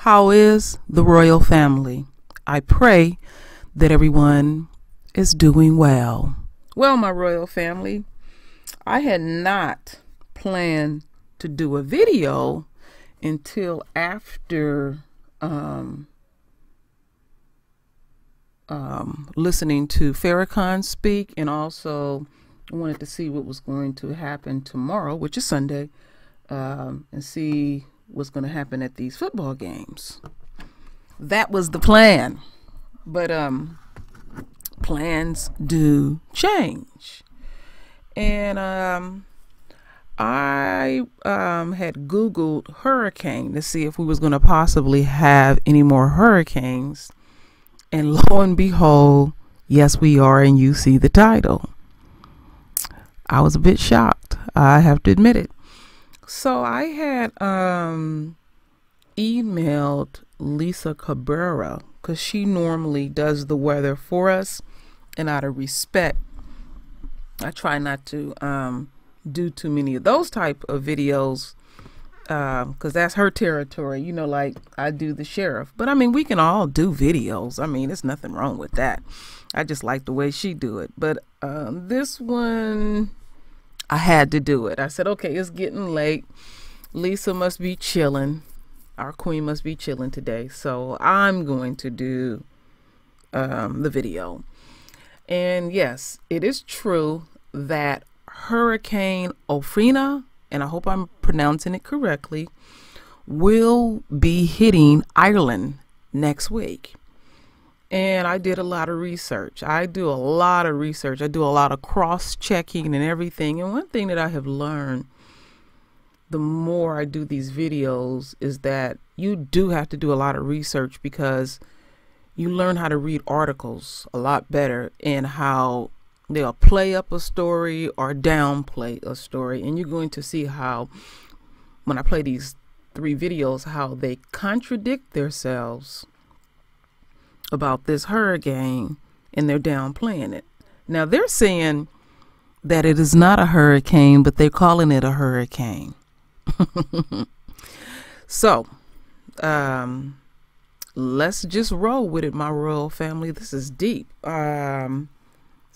How is the royal family? I pray that everyone is doing well. Well, my royal family, I had not planned to do a video until after listening to Farrakhan speak, and also wanted to see what was going to happen tomorrow, which is Sunday, and see what's going to happen at these football games. That was the plan, but plans do change. And I had Googled hurricane to see if we was going to possibly have any more hurricanes, and lo and behold, yes we are, and you see the title. I was a bit shocked, I have to admit it. So I had emailed Lisa Cabrera, because she normally does the weather for us, and out of respect, I try not to do too many of those type of videos, because that's her territory, you know, like I do the sheriff. But I mean, we can all do videos. I mean, there's nothing wrong with that. I just like the way she do it. But this one, I had to do it. I said, okay, it's getting late. Lisa must be chilling. Our queen must be chilling today. So I'm going to do the video. And yes, it is true that Hurricane Ophelia, and I hope I'm pronouncing it correctly, will be hitting Ireland next week. And I did a lot of research. I do a lot of research. I do a lot of cross-checking and everything. And one thing that I have learned the more I do these videos is that you do have to do a lot of research, because you learn how to read articles a lot better, and how they'll play up a story or downplay a story. And you're going to see how, when I play these 3 videos, how they contradict themselves about this hurricane, and they're downplaying it. Now they're saying that it is not a hurricane, but they're calling it a hurricane. So let's just roll with it, my royal family. This is deep. So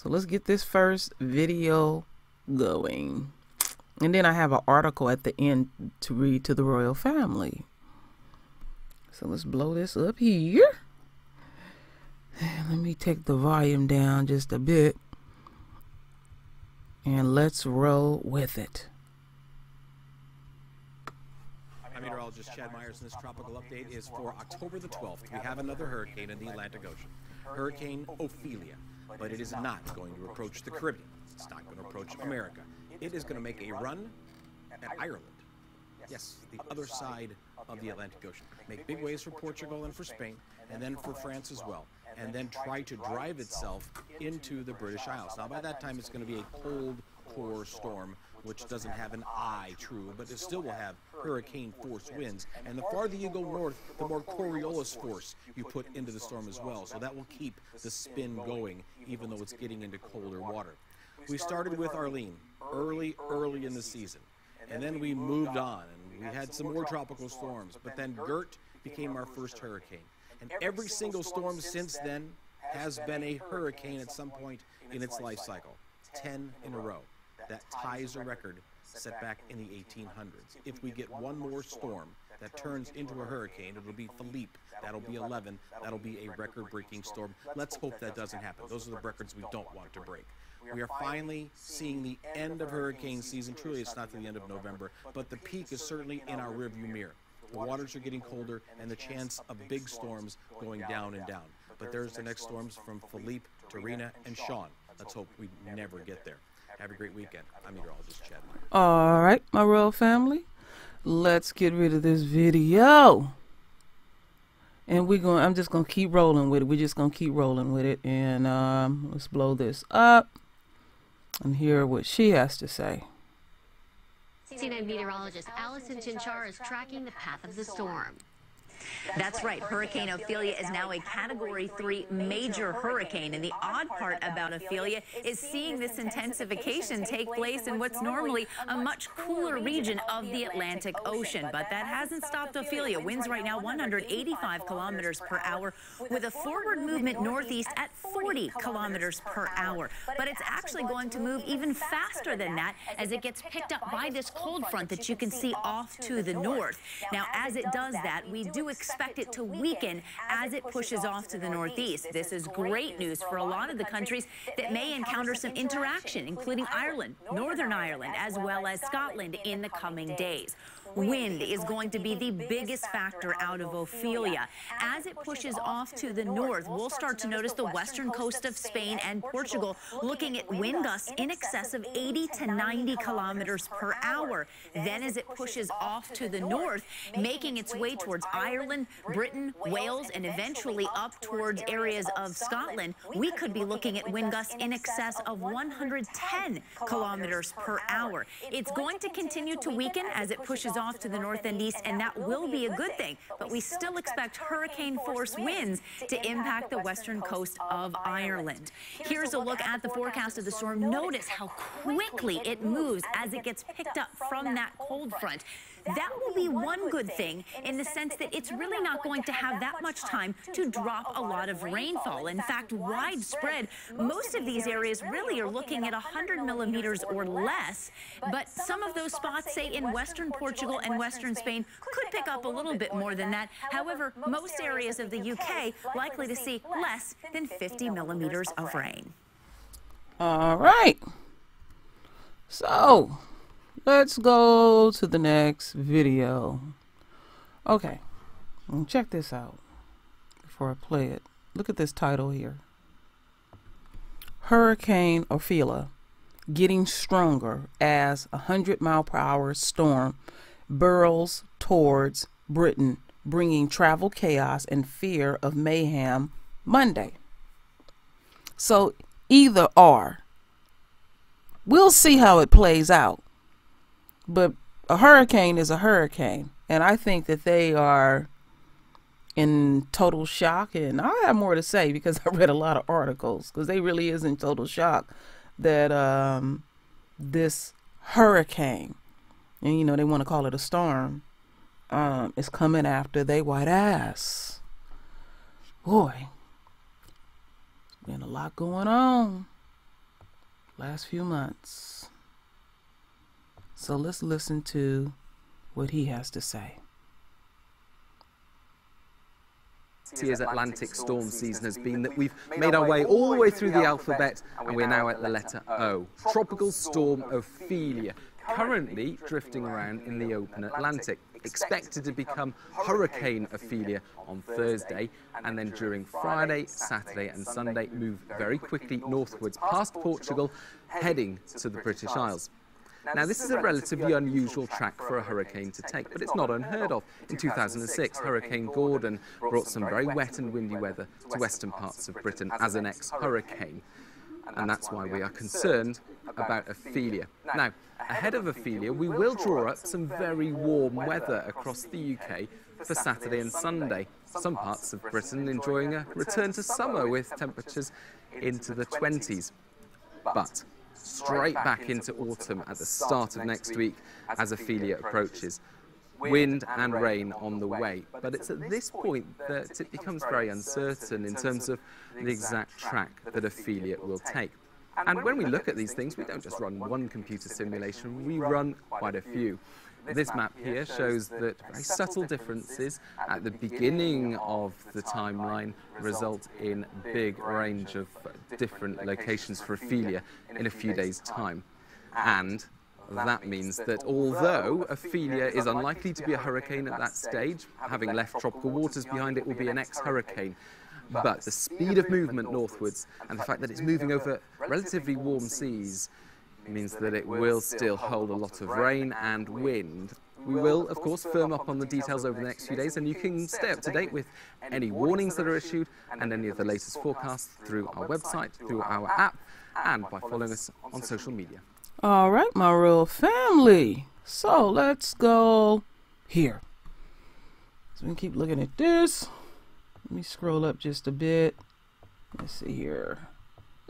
let's get this first video going, and then I have an article at the end to read to the royal family. So let's blow this up here. Let me take the volume down just a bit, and let's roll with it. I'm meteorologist Chad Myers, and this tropical update is for October the 12th. We have another hurricane in the Atlantic Ocean, Hurricane Ophelia, but it is not going to approach the Caribbean. It's not going to approach America. It is going to make a run at Ireland. Yes, the other side of the Atlantic Ocean. Make big waves for Portugal and for Spain, and then for France as well, and then try to drive itself into the British Isles. Now, by that time, it's going to be a cold core storm, which doesn't have an eye, true, but it still will have hurricane force winds. And the farther you go north, the more Coriolis force you put into the storm as well. So that will keep the spin going, even though it's getting into colder water. We started with Arlene early in the season, and then we moved on, and we had some more tropical storms, but then Gert became our first hurricane. And every single storm since then has been a hurricane at some point in its life cycle. 10 in a row. That ties a record set back in the 1800s. If we get one more storm that turns into a hurricane, it'll be Philippe. That'll be 11. That'll be a record-breaking storm. Let's hope that doesn't happen. Those are the records we don't want to break. We are finally seeing the end of hurricane season. Truly, it's not to the end of November, but the peak is certainly in our rearview mirror. The waters are getting colder, and the chance of big storms going down and down. But there's the next storms from Philippe to Rena and Sean. Let's hope we never get there. Have a great weekend. I'm meteorologist Chad Myers. All right, my royal family, let's get rid of this video. And I'm just going to keep rolling with it. We're just going to keep rolling with it. And let's blow this up and hear what she has to say. CNN meteorologist Allison Chinchar is tracking the path of the storm. That's right. Hurricane Ophelia is now a Category 3 major hurricane. And the odd part about Ophelia is seeing this intensification take place in what's normally a much cooler region of the Atlantic Ocean. But that hasn't stopped Ophelia. Winds right now 185 kilometers per hour with a forward movement northeast at 40 kilometers per hour. But it's actually going to move even faster than that as it gets picked up by this cold front that you can see off to the north. Now, as it does that, we do expect it to weaken as it pushes off to the northeast. This is great news for a lot of the countries that may encounter some interaction, including Ireland, Northern Ireland, as well as Scotland in the coming days. Wind is going to be the biggest factor out of Ophelia. As it pushes off to the north, we'll start to notice the western coast of Spain and Portugal looking at wind gusts in excess of 80 to 90 kilometers per hour. Then as it pushes off to the north, making its way towards Ireland, Britain, Wales, and eventually up towards areas of Scotland, we could be looking at wind gusts in excess of 110 kilometers per hour. It's going to continue to weaken as it pushes off to the north and east, and that will be a good thing. But we still expect hurricane-force winds to impact the western coast of Ireland. Here's a look at the forecast of the storm. Notice how quickly it moves as it gets picked up from that cold front. That will be one good thing in the sense that it's really not going to have that much time to drop a lot of rainfall. In fact, widespread, most of these areas really are looking at 100 millimeters or less, but some of those spots, say in western Portugal and western Spain, could pick up a little bit more than that. However, most areas of the UK likely to see less than 50 millimeters of rain. All right. So let's go to the next video. Okay, check this out before I play it. Look at this title here. Hurricane Ophelia getting stronger as a 100-mile-per-hour storm burrows towards Britain, bringing travel chaos and fear of mayhem Monday. So either or. We'll see how it plays out. But a hurricane is a hurricane. And I think that they are in total shock. And I have more to say because I read a lot of articles. Because they really is in total shock that this hurricane, and you know they want to call it a storm, is coming after they white ass. Boy, there's been a lot going on last few months. So let's listen to what he has to say. This year's Atlantic storm season has been that we've made our way all the way through the alphabet and we're now at the letter O. Tropical Storm Ophelia, currently drifting around in the open Atlantic, expected to become Hurricane Ophelia on Thursday, and then during Friday, Saturday and Sunday move very quickly northwards past Portugal, heading to the British Isles. Now, this is a relatively unusual track for a hurricane to take, but it's not unheard of. In 2006, Hurricane Gordon brought some very wet and windy weather to western parts of Britain as an ex-hurricane, and that's why we are concerned about Ophelia. Now, ahead of Ophelia, we will draw up some very warm weather across the UK for Saturday and Sunday. Some parts of Britain enjoying a return to summer with temperatures into the 20s. But straight back into autumn at the start of next week as Ophelia approaches. Wind and rain on the way, but it's at this point that it becomes very uncertain in terms of the exact track that Ophelia will take. And when we look at these things, we don't just run one computer simulation, we run quite a few. This map here shows that very subtle differences at the beginning of the timeline result in big range of different locations for Ophelia in a few days' time. And that means that although Ophelia is unlikely to be a hurricane at that stage, having left tropical waters behind, it will be an ex-hurricane. But the speed of movement northwards and the fact that it's moving over relatively warm seas means that it will still hold a lot of rain and wind. We will, of course, firm up on the details over the next few days, and you can stay up to date with any warnings that are issued and any of the latest forecasts through our website, through our app, and by following us on social media. All right, my real family. So let's go here. So we can keep looking at this. Let me scroll up just a bit. Let's see here.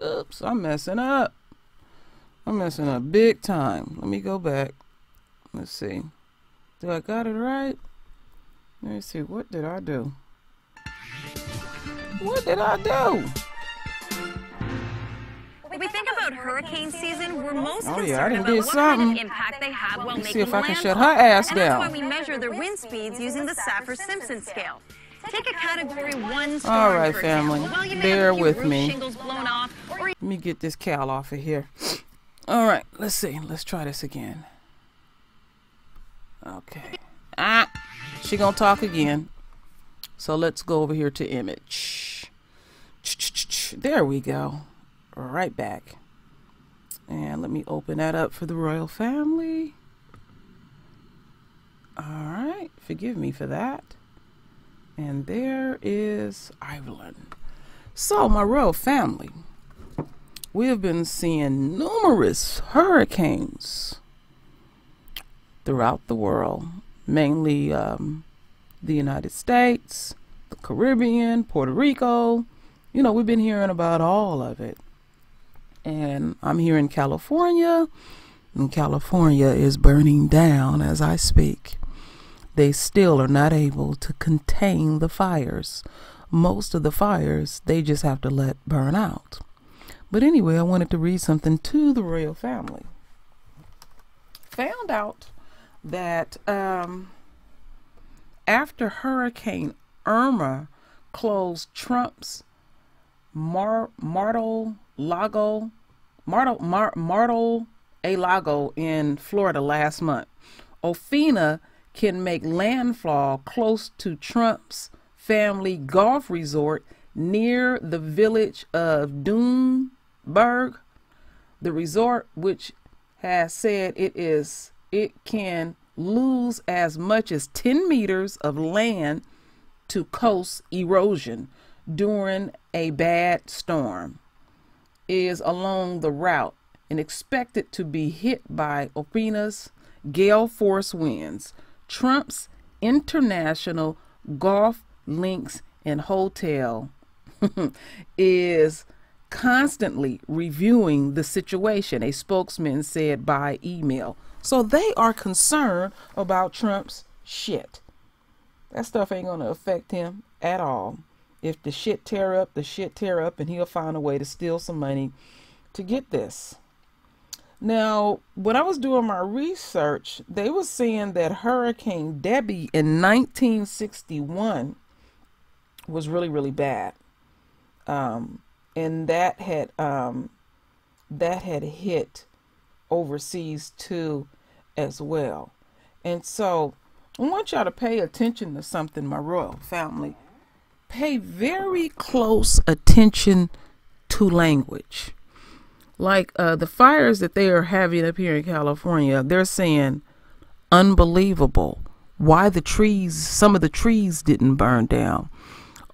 Oops, I'm messing up. I'm messing up big time. Let me go back. Let's see. Do I got it right? Let me see. What did I do? What did I do? When we think about hurricane season, we're most concerned I done about did what kind something. of impact they have while Let's making see if I can landfall. shut her ass and down. that's why we measure their wind speeds using the Saffir-Simpson scale. Take a Category 1 storm, All right, for family. example. Well, you may Bear have a few with roof me. shingles blown off, or Let me get this cowl off of here. All right, let's see. Let's try this again. Okay. She gonna talk again. So let's go over here to image. There we go. Right back. And let me open that up for the royal family. All right. Forgive me for that. And there is Ireland. So, my royal family, we have been seeing numerous hurricanes throughout the world, mainly the United States, the Caribbean, Puerto Rico. You know, we've been hearing about all of it. And I'm here in California, and California is burning down as I speak. They still are not able to contain the fires. Most of the fires, they just have to let burn out. But anyway, I wanted to read something to the royal family. Found out that after Hurricane Irma closed Trump's Mar-a-Lago in Florida last month, Ophelia can make landfall close to Trump's family golf resort near the village of Dunberg. The resort, which has said it can lose as much as 10 meters of land to coast erosion during a bad storm, is along the route and expected to be hit by Ophelia's gale force winds. Trump's International Golf Links and Hotel is constantly reviewing the situation, a spokesman said by email. So they are concerned about Trump's shit. That stuff ain't going to affect him at all. If the shit tear up, the shit tear up, and he'll find a way to steal some money to get this. Now, when I was doing my research, they were saying that Hurricane Debbie in 1961 was really, really bad. And that had hit overseas too as well. And so I want y'all to pay attention to something, my royal family. Pay very close attention to language. Like the fires that they are having up here in California, they're saying unbelievable. Why some of the trees didn't burn down.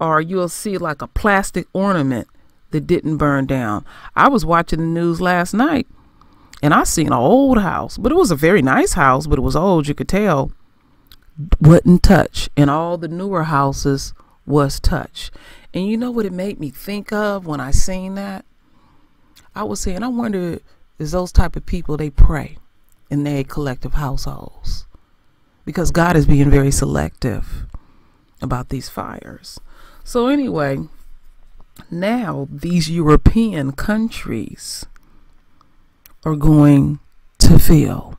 Or you'll see like a plastic ornament that didn't burn down. I was watching the news last night and I seen an old house, but it was a very nice house, but it was old, you could tell, wasn't touched. And all the newer houses was touched. And you know what it made me think of when I seen that? I was saying, I wonder, is those type of people, they pray in their collective households? Because God is being very selective about these fires. So anyway, now these European countries are going to feel.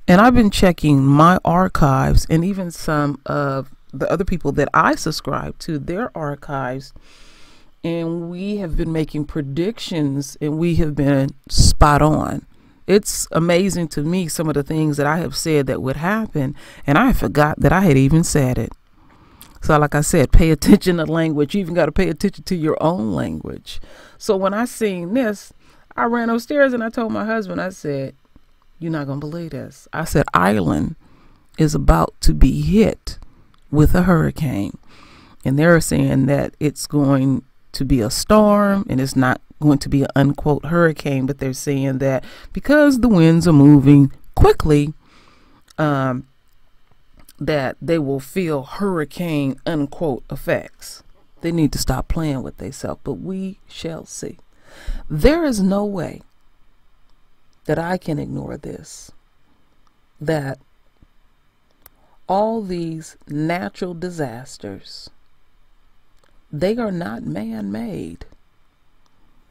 And I've been checking my archives and even some of the other people that I subscribe to, their archives. And we have been making predictions and we have been spot on. It's amazing to me some of the things that I have said that would happen. And I forgot that I had even said it. So like I said, pay attention to language. You even got to pay attention to your own language. So when I seen this, I ran upstairs and I told my husband, I said, you're not going to believe this. I said, Ireland is about to be hit with a hurricane. And they're saying that it's going to be a storm and it's not going to be an unquote hurricane, but they're saying that because the winds are moving quickly, that they will feel hurricane unquote effects. They need to stop playing with themselves, but we shall see. There is no way that I can ignore this, that all these natural disasters, they are not man-made.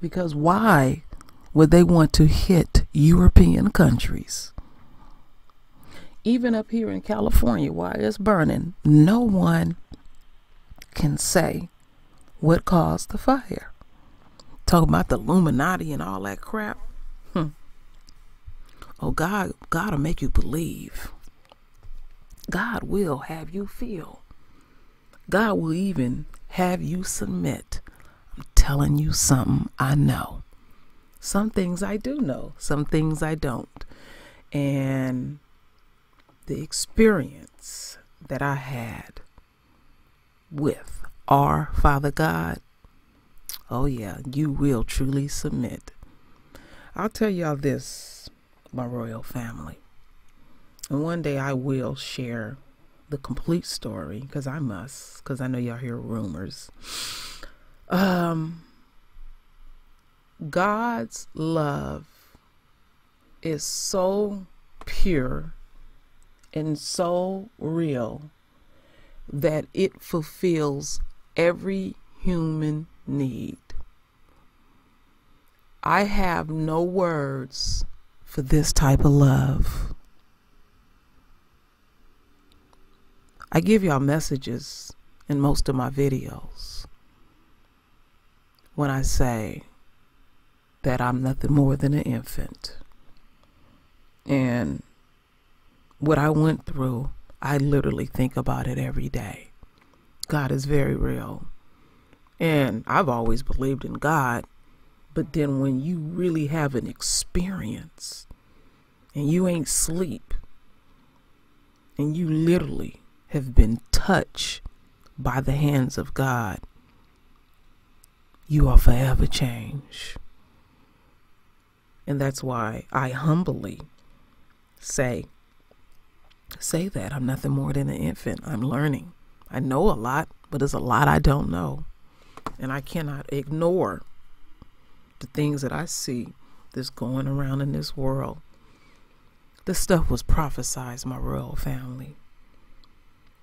Because why would they want to hit European countries? Even up here in California, while it's burning, no one can say what caused the fire. Talk about the Illuminati and all that crap. Oh, God will make you believe. God will have you feel. God will even have you submit. I'm telling you something I know. Some things I do know, some things I don't. And the experience that I had with our Father God, oh yeah, you will truly submit. I'll tell y'all this, my royal family. And one day I will share the complete story, because I must, because I know y'all hear rumors. God's love is so pure and so real that it fulfills every human need. I have no words for this type of love. I give y'all messages in most of my videos when I say that I'm nothing more than an infant. And what I went through, I literally think about it every day. God is very real. And I've always believed in God. But then when you really have an experience and you ain't sleep and you literally have been touched by the hands of God, you are forever changed. And that's why I humbly say that I'm nothing more than an infant. I'm learning. I know a lot, but there's a lot I don't know. And I cannot ignore the things that I see that's going around in this world. This stuff was prophesied, my royal family.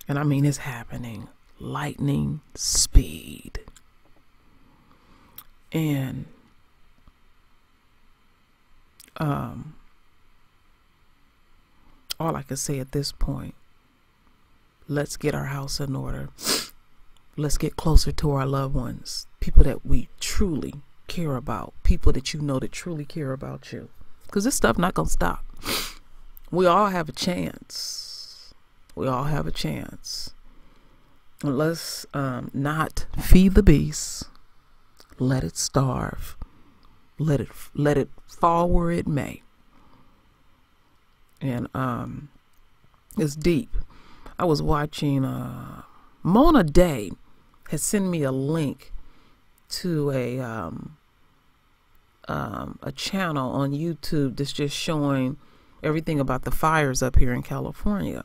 And I mean, it's happening. Lightning speed. And all I can say at this point, let's get our house in order. Let's get closer to our loved ones, people that we truly care about, people that you know that truly care about you, because this stuff not gonna stop. We all have a chance. We all have a chance. Let's not feed the beast. Let it starve. Let it fall where it may. And it's deep. I was watching Mona Day has sent me a link to a channel on YouTube that's just showing everything about the fires up here in California.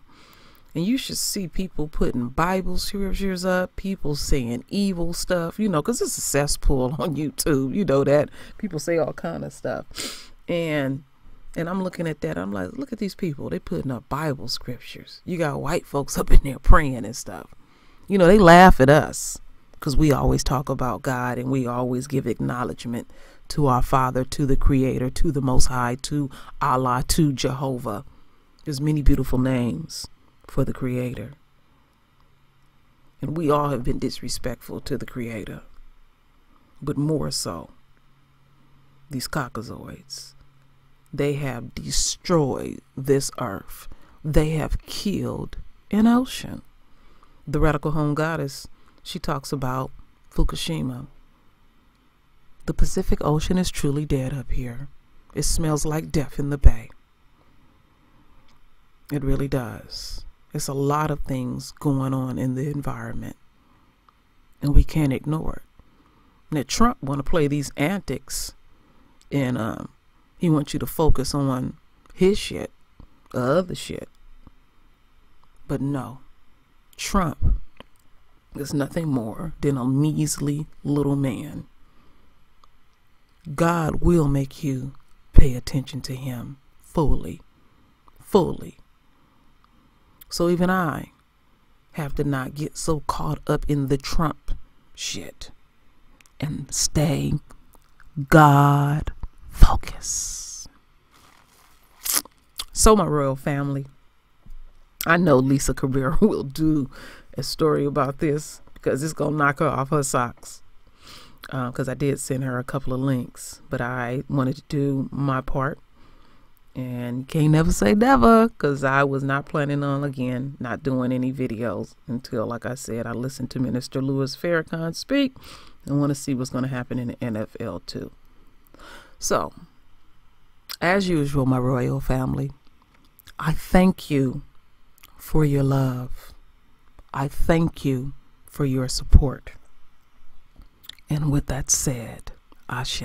And you should see people putting Bible scriptures up, people saying evil stuff, you know, because it's a cesspool on YouTube. You know that. People say all kind of stuff. And I'm looking at that. I'm like, look at these people. They putting up Bible scriptures. You got white folks up in there praying and stuff. You know, they laugh at us because we always talk about God and we always give acknowledgement to our Father, to the Creator, to the Most High, to Allah, to Jehovah. There's many beautiful names for the Creator. And we all have been disrespectful to the Creator. But more so, these caucasoids. They have destroyed this earth. They have killed an ocean. The radical home goddess, she talks about Fukushima. The Pacific Ocean is truly dead up here. It smells like death in the bay. It really does. It's a lot of things going on in the environment, and we can't ignore it. Now Trump want to play these antics, and he wants you to focus on his shit, other shit. But no, Trump is nothing more than a measly little man. God will make you pay attention to him fully. So even I have to not get so caught up in the Trump shit and stay God focused. So my royal family, I know Lisa Cabrera will do a story about this because it's going to knock her off her socks. Because I did send her a couple of links, but I wanted to do my part. And can't never say never, because I was not planning on, again, not doing any videos until, like I said, I listened to Minister Louis Farrakhan speak and want to see what's going to happen in the NFL too. So, as usual, my royal family, I thank you for your love. I thank you for your support. And with that said, Ashe.